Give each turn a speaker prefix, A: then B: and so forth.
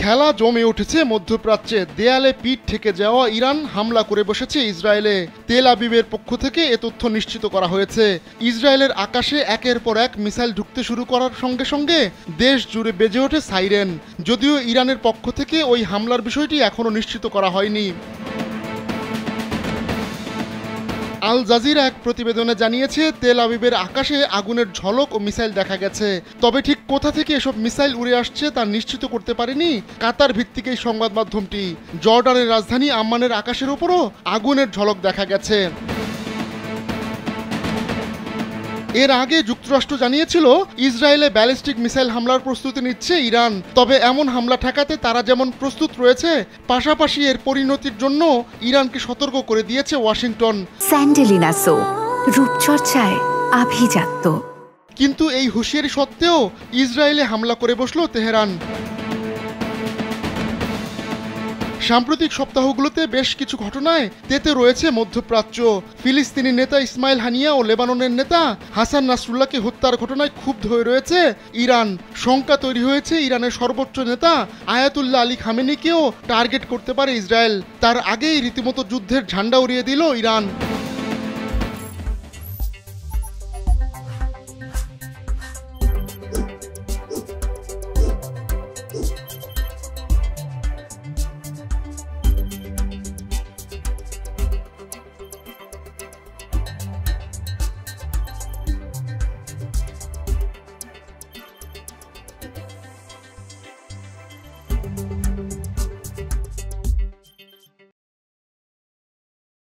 A: খেলা জমে উঠেছে মধ্যপ্রাচ্যে। দেয়ালে পিঠ ঠেকে যাওয়া ইরান হামলা করে বসেছে ইসরায়েলে। তেল আবিবের পক্ষ থেকে এ তথ্য নিশ্চিত করা হয়েছে। ইসরায়েলের আকাশে একের পর এক মিসাইল ঢুকতে শুরু করার সঙ্গে সঙ্গে দেশ জুড়ে বেজে ওঠে সাইরেন। যদিও ইরানের পক্ষ থেকে ওই হামলার বিষয়টি এখনও নিশ্চিত করা হয়নি। আল জাজিরা এক প্রতিবেদনে জানিয়েছে, তেল আবিবের আকাশে আগুনের ঝলক ও মিসাইল দেখা গেছে। তবে ঠিক কোথা থেকে এসব মিসাইল উড়ে আসছে তা নিশ্চিত করতে পারেনি কাতার ভিত্তিক এই সংবাদ মাধ্যমটি। জর্ডানের রাজধানী আম্মানের আকাশের উপরও আগুনের ঝলক দেখা গেছে। এর আগে যুক্তরাষ্ট্র জানিয়েছিল ইসরায়েলে ব্যালিস্টিক মিসাইল হামলার প্রস্তুতি নিচ্ছে ইরান। তবে এমন হামলা ঠেকাতে তারা যেমন প্রস্তুত রয়েছে, পাশাপাশি এর পরিণতির জন্য ইরানকে সতর্ক করে দিয়েছে ওয়াশিংটন।
B: স্যান্ডেলিনা সো, রূপচর্চায় আভিজাত্য।
A: কিন্তু এই হুঁশিয়ারি সত্ত্বেও ইসরায়েলে হামলা করে বসল তেহরান। সাম্প্রতিক সপ্তাহগুলোতে বেশ কিছু ঘটনায় তেতে রয়েছে মধ্যপ্রাচ্য। ফিলিস্তিনি নেতা ইসমাইল হানিয়া ও লেবাননের নেতা হাসান নাসরুল্লাহকে হত্যার ঘটনায় ক্ষুব্ধ হয়ে রয়েছে ইরান। শঙ্কা তৈরি হয়েছে ইরানের সর্বোচ্চ নেতা আয়াতুল্লাহ আলী খামেনিকেও টার্গেট করতে পারে ইসরায়েল। তার আগেই রীতিমতো যুদ্ধের ঝান্ডা উড়িয়ে দিল ইরান।